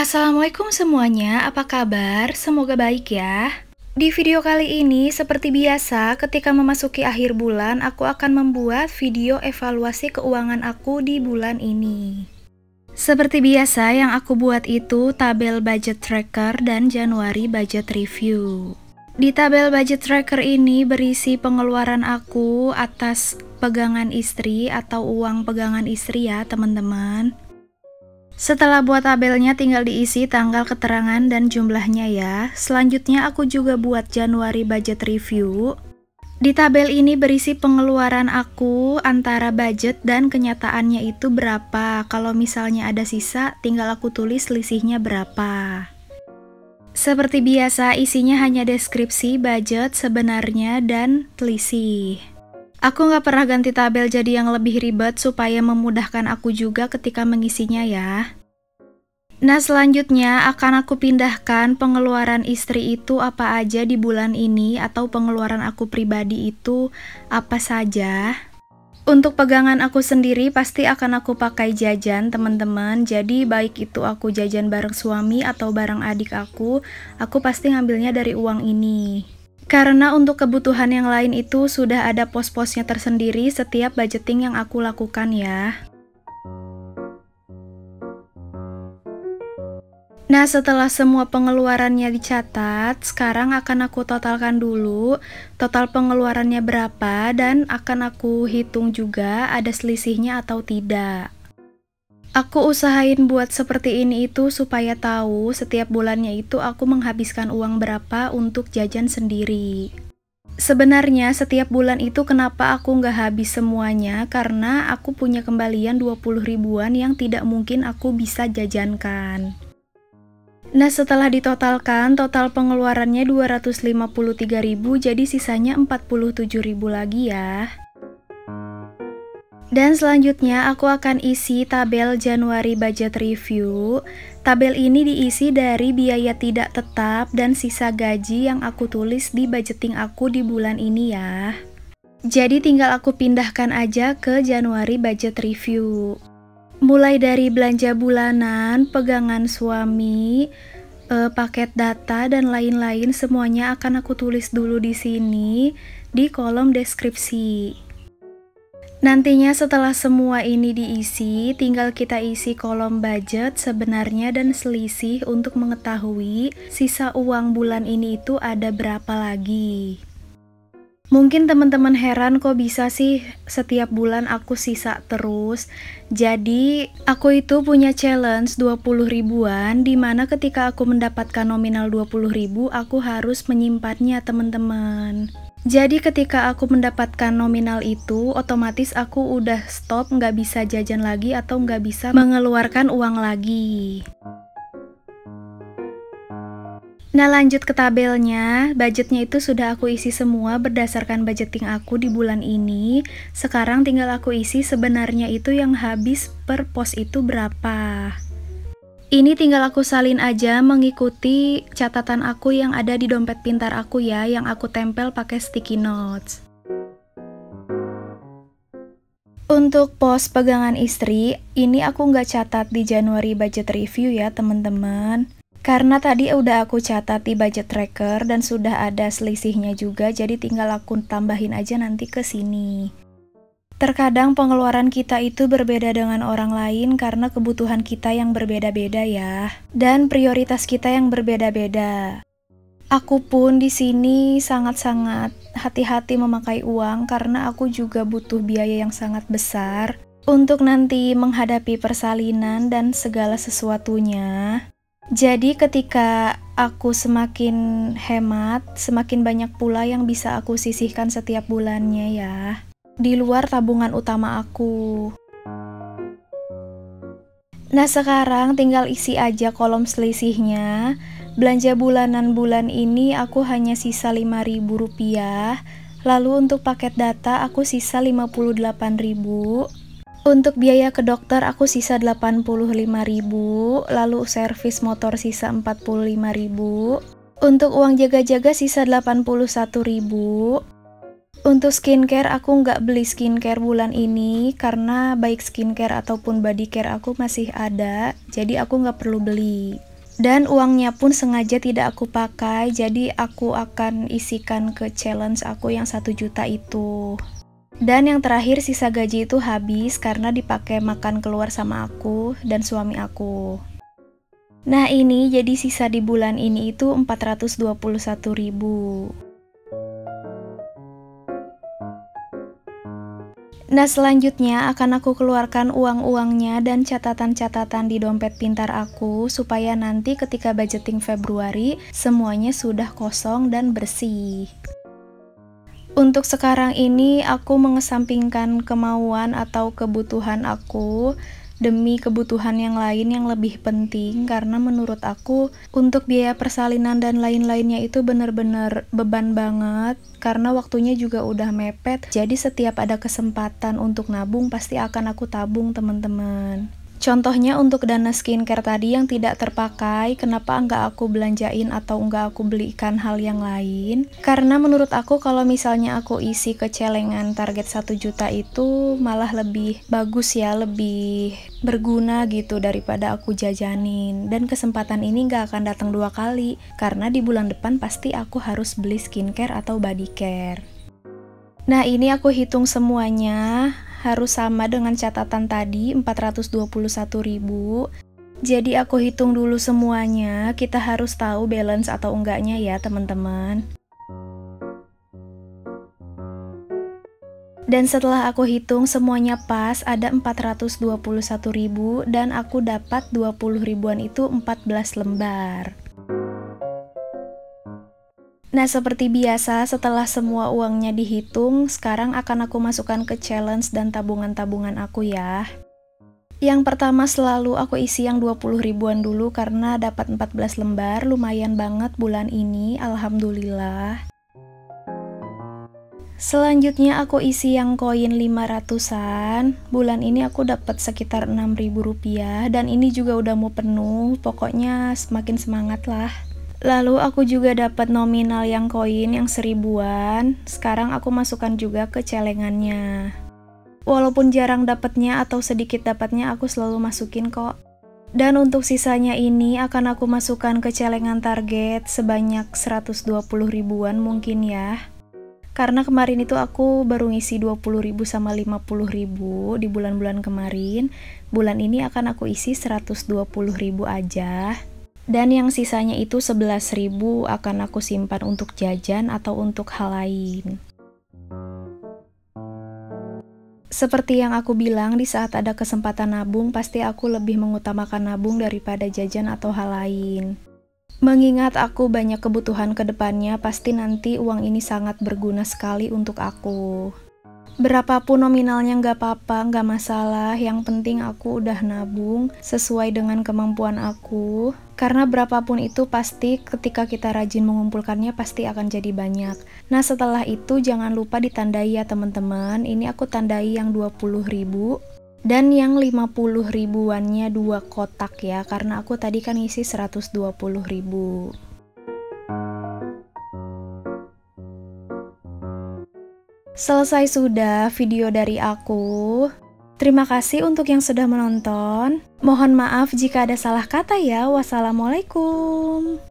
Assalamualaikum semuanya, apa kabar? Semoga baik ya. Di video kali ini, seperti biasa, ketika memasuki akhir bulan, aku akan membuat video evaluasi keuangan aku di bulan ini. Seperti biasa, yang aku buat itu tabel budget tracker dan Januari budget review. Di tabel budget tracker ini berisi pengeluaran aku atas pegangan istri atau uang pegangan istri ya teman-teman. Setelah buat tabelnya tinggal diisi tanggal keterangan dan jumlahnya ya. Selanjutnya aku juga buat Januari budget review. Di tabel ini berisi pengeluaran aku antara budget dan kenyataannya itu berapa. Kalau misalnya ada sisa, tinggal aku tulis selisihnya berapa. Seperti biasa, isinya hanya deskripsi, budget, sebenarnya, dan selisih. Aku nggak pernah ganti tabel jadi yang lebih ribet supaya memudahkan aku juga ketika mengisinya ya. Nah, selanjutnya akan aku pindahkan pengeluaran istri itu apa aja di bulan ini atau pengeluaran aku pribadi itu apa saja. Untuk pegangan aku sendiri pasti akan aku pakai jajan teman-teman. Jadi baik itu aku jajan bareng suami atau bareng adik aku pasti ngambilnya dari uang ini. Karena untuk kebutuhan yang lain itu sudah ada pos-posnya tersendiri setiap budgeting yang aku lakukan ya. Nah, setelah semua pengeluarannya dicatat, sekarang akan aku totalkan dulu total pengeluarannya berapa dan akan aku hitung juga ada selisihnya atau tidak. Aku usahain buat seperti ini itu supaya tahu setiap bulannya itu aku menghabiskan uang berapa untuk jajan sendiri. Sebenarnya setiap bulan itu kenapa aku nggak habis semuanya, karena aku punya kembalian 20 ribuan yang tidak mungkin aku bisa jajankan. Nah, setelah ditotalkan, total pengeluarannya 253.000, jadi sisanya 47.000 lagi ya. Dan selanjutnya aku akan isi tabel Januari budget review. Tabel ini diisi dari biaya tidak tetap dan sisa gaji yang aku tulis di budgeting aku di bulan ini ya. Jadi tinggal aku pindahkan aja ke Januari budget review. Mulai dari belanja bulanan, pegangan suami, paket data dan lain-lain semuanya akan aku tulis dulu di sini di kolom deskripsi. Nantinya setelah semua ini diisi, tinggal kita isi kolom budget, sebenarnya dan selisih untuk mengetahui sisa uang bulan ini itu ada berapa lagi. Mungkin teman-teman heran kok bisa sih setiap bulan aku sisa terus. Jadi aku itu punya challenge 20 ribuan, dimana ketika aku mendapatkan nominal 20 ribu aku harus menyimpannya teman-teman. Jadi ketika aku mendapatkan nominal itu, otomatis aku udah stop, nggak bisa jajan lagi atau nggak bisa mengeluarkan uang lagi. Nah, lanjut ke tabelnya, budgetnya itu sudah aku isi semua berdasarkan budgeting aku di bulan ini. Sekarang tinggal aku isi sebenarnya itu yang habis per pos itu berapa. Ini tinggal aku salin aja mengikuti catatan aku yang ada di dompet pintar aku ya, yang aku tempel pakai sticky notes. Untuk pos pegangan istri, ini aku nggak catat di Januari budget review ya teman-teman. Karena tadi udah aku catat di budget tracker dan sudah ada selisihnya juga, jadi tinggal aku tambahin aja nanti ke sini. Terkadang pengeluaran kita itu berbeda dengan orang lain karena kebutuhan kita yang berbeda-beda ya, dan prioritas kita yang berbeda-beda. Aku pun di sini sangat-sangat hati-hati memakai uang karena aku juga butuh biaya yang sangat besar untuk nanti menghadapi persalinan dan segala sesuatunya. Jadi ketika aku semakin hemat, semakin banyak pula yang bisa aku sisihkan setiap bulannya ya. Di luar tabungan utama aku. Nah, sekarang tinggal isi aja kolom selisihnya. Belanja bulanan bulan ini aku hanya sisa Rp5.000. Lalu untuk paket data aku sisa Rp58.000. Untuk biaya ke dokter aku sisa Rp85.000. Lalu servis motor sisa Rp45.000. Untuk uang jaga-jaga sisa Rp81.000. Untuk skincare aku nggak beli skincare bulan ini karena baik skincare ataupun body care aku masih ada, jadi aku nggak perlu beli. Dan uangnya pun sengaja tidak aku pakai, jadi aku akan isikan ke challenge aku yang 1 juta itu. Dan yang terakhir, sisa gaji itu habis karena dipakai makan keluar sama aku dan suami aku. Nah ini jadi sisa di bulan ini itu 421.000. Nah selanjutnya akan aku keluarkan uang-uangnya dan catatan-catatan di dompet pintar aku supaya nanti ketika budgeting Februari semuanya sudah kosong dan bersih. Untuk sekarang ini aku mengesampingkan kemauan atau kebutuhan aku demi kebutuhan yang lain yang lebih penting, karena menurut aku untuk biaya persalinan dan lain-lainnya itu bener-bener beban banget karena waktunya juga udah mepet. Jadi setiap ada kesempatan untuk nabung pasti akan aku tabung teman-teman. Contohnya untuk dana skincare tadi yang tidak terpakai, kenapa enggak aku belanjain atau enggak aku belikan hal yang lain? Karena menurut aku kalau misalnya aku isi ke celengan target 1 juta itu malah lebih bagus ya, lebih berguna gitu daripada aku jajanin. Dan kesempatan ini enggak akan datang 2 kali, karena di bulan depan pasti aku harus beli skincare atau body care. Nah ini aku hitung semuanya harus sama dengan catatan tadi 421.000. Jadi aku hitung dulu semuanya, kita harus tahu balance atau enggaknya ya teman-teman. Dan setelah aku hitung semuanya pas, ada 421.000 dan aku dapat 20 ribuan itu 14 lembar. Nah seperti biasa setelah semua uangnya dihitung, sekarang akan aku masukkan ke challenge dan tabungan-tabungan aku ya. Yang pertama selalu aku isi yang 20 ribuan dulu karena dapat 14 lembar, lumayan banget bulan ini, alhamdulillah. Selanjutnya aku isi yang koin 500-an, bulan ini aku dapat sekitar 6.000 rupiah dan ini juga udah mau penuh, pokoknya semakin semangat lah. Lalu aku juga dapat nominal yang koin yang 1000-an. Sekarang aku masukkan juga ke celengannya. Walaupun jarang dapatnya atau sedikit dapatnya, aku selalu masukin kok. Dan untuk sisanya ini akan aku masukkan ke celengan target sebanyak 120 ribuan mungkin ya. Karena kemarin itu aku baru ngisi 20.000 sama 50.000 di bulan-bulan kemarin. Bulan ini akan aku isi 120.000 aja. Dan yang sisanya itu 11.000 akan aku simpan untuk jajan atau untuk hal lain. Seperti yang aku bilang, di saat ada kesempatan nabung, pasti aku lebih mengutamakan nabung daripada jajan atau hal lain. Mengingat aku banyak kebutuhan ke depannya, pasti nanti uang ini sangat berguna sekali untuk aku. Berapapun nominalnya nggak apa-apa, nggak masalah, yang penting aku udah nabung sesuai dengan kemampuan aku. Karena berapapun itu pasti ketika kita rajin mengumpulkannya pasti akan jadi banyak. Nah setelah itu jangan lupa ditandai ya teman-teman, ini aku tandai yang 20.000 dan yang 50 ribuannya 2 kotak ya, karena aku tadi kan isi 120.000. Selesai sudah video dari aku. Terima kasih untuk yang sudah menonton. Mohon maaf jika ada salah kata ya. Wassalamualaikum.